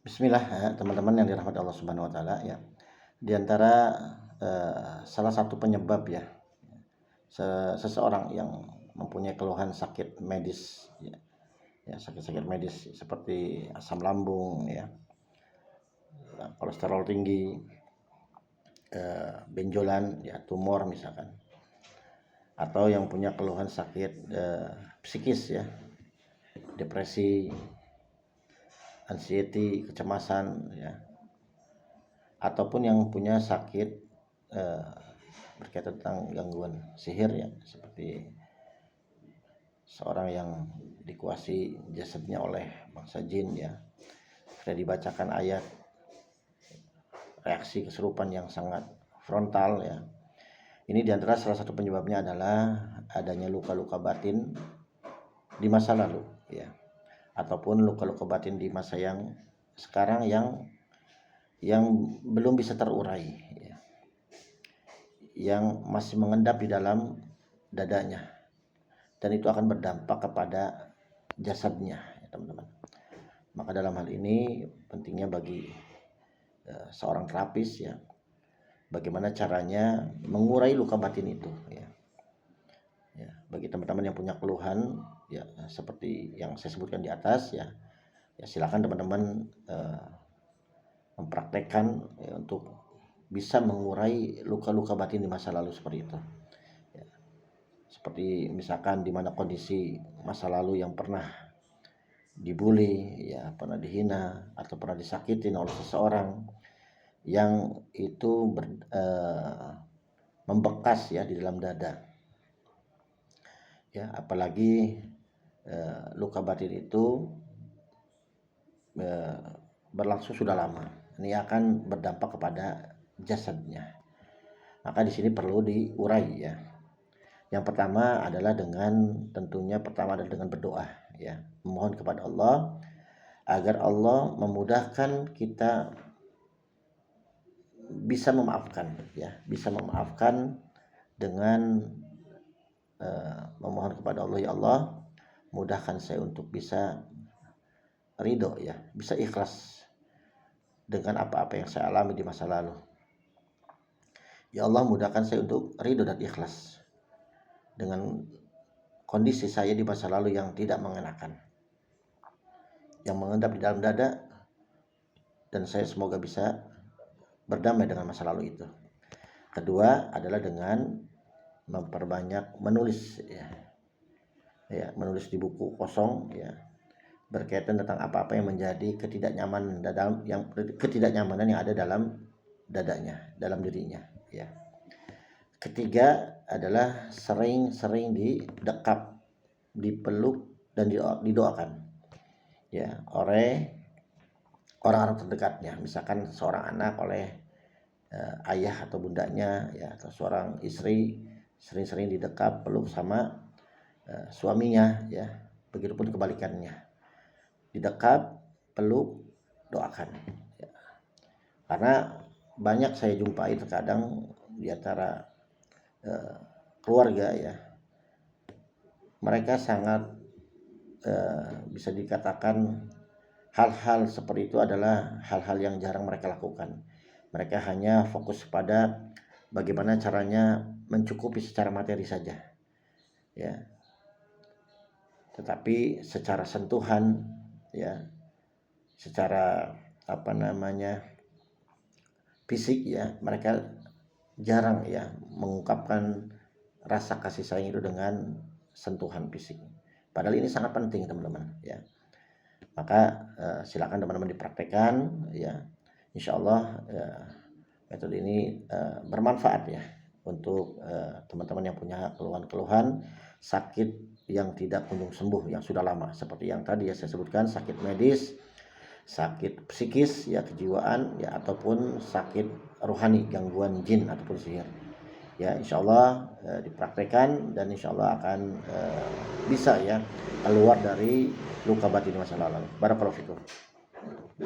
Bismillah, teman-teman yang dirahmati Allah Subhanahu wa taala ya. Di antara salah satu penyebab ya seseorang yang mempunyai keluhan sakit medis ya, sakit-sakit medis seperti asam lambung ya, kolesterol tinggi, benjolan ya, tumor misalkan, atau yang punya keluhan sakit psikis ya, depresi, anxiety, kecemasan ya, ataupun yang punya sakit berkaitan tentang gangguan sihir ya, seperti seorang yang dikuasai jasadnya oleh bangsa jin ya, ketika dibacakan ayat reaksi kesurupan yang sangat frontal ya. Ini diantara salah satu penyebabnya adalah adanya luka-luka batin di masa lalu ya, ataupun luka-luka batin di masa yang sekarang yang belum bisa terurai ya, yang masih mengendap di dalam dadanya, dan itu akan berdampak kepada jasadnya ya, teman-teman. Maka dalam hal ini pentingnya bagi seorang terapis ya, bagaimana caranya mengurai luka batin itu ya. Ya, bagi teman-teman yang punya keluhan ya seperti yang saya sebutkan di atas ya, silakan teman-teman mempraktekkan ya, untuk bisa mengurai luka-luka batin di masa lalu seperti itu ya. Seperti misalkan di mana kondisi masa lalu yang pernah dibully ya, pernah dihina atau pernah disakitin oleh seseorang yang itu membekas ya di dalam dada ya, apalagi luka batin itu berlangsung sudah lama, ini akan berdampak kepada jasadnya. Maka di sini perlu diurai ya. Yang pertama adalah tentunya dengan berdoa ya, memohon kepada Allah agar Allah memudahkan kita bisa memaafkan ya, dengan memohon kepada Allah, ya Allah mudahkan saya untuk bisa ridho ya, bisa ikhlas dengan apa-apa yang saya alami di masa lalu. Ya Allah mudahkan saya untuk ridho dan ikhlas dengan kondisi saya di masa lalu yang tidak mengenakan, yang mengendap di dalam dada, dan saya semoga bisa berdamai dengan masa lalu itu. Kedua adalah dengan memperbanyak menulis ya, menulis di buku kosong ya, berkaitan tentang apa-apa yang menjadi ketidaknyamanan yang ada dalam dadanya, dalam dirinya ya. Ketiga adalah sering-sering didekap, dipeluk dan didoakan ya oleh orang-orang terdekatnya, misalkan seorang anak oleh ayah atau bundanya ya, atau seorang istri sering-sering didekap, peluk sama suaminya ya, begitupun kebalikannya, didekap, peluk, doakan ya. Karena banyak saya jumpai terkadang di antara keluarga ya, mereka sangat bisa dikatakan hal-hal seperti itu adalah hal-hal yang jarang mereka lakukan. Mereka hanya fokus pada bagaimana caranya mencukupi secara materi saja ya, tetapi secara sentuhan ya, secara fisik ya, mereka jarang ya mengungkapkan rasa kasih sayang itu dengan sentuhan fisik. Padahal ini sangat penting teman-teman ya. Maka silakan teman-teman dipraktekkan ya. Insya Allah metode ini bermanfaat ya untuk teman-teman yang punya keluhan-keluhan sakit yang tidak kunjung sembuh, yang sudah lama, seperti yang tadi ya saya sebutkan, sakit medis, sakit psikis ya, kejiwaan ya, ataupun sakit rohani, gangguan jin ataupun sihir ya. Insya Allah dipraktekkan dan insya Allah akan bisa ya keluar dari luka batin di masa lalu. Barakallahu fikum.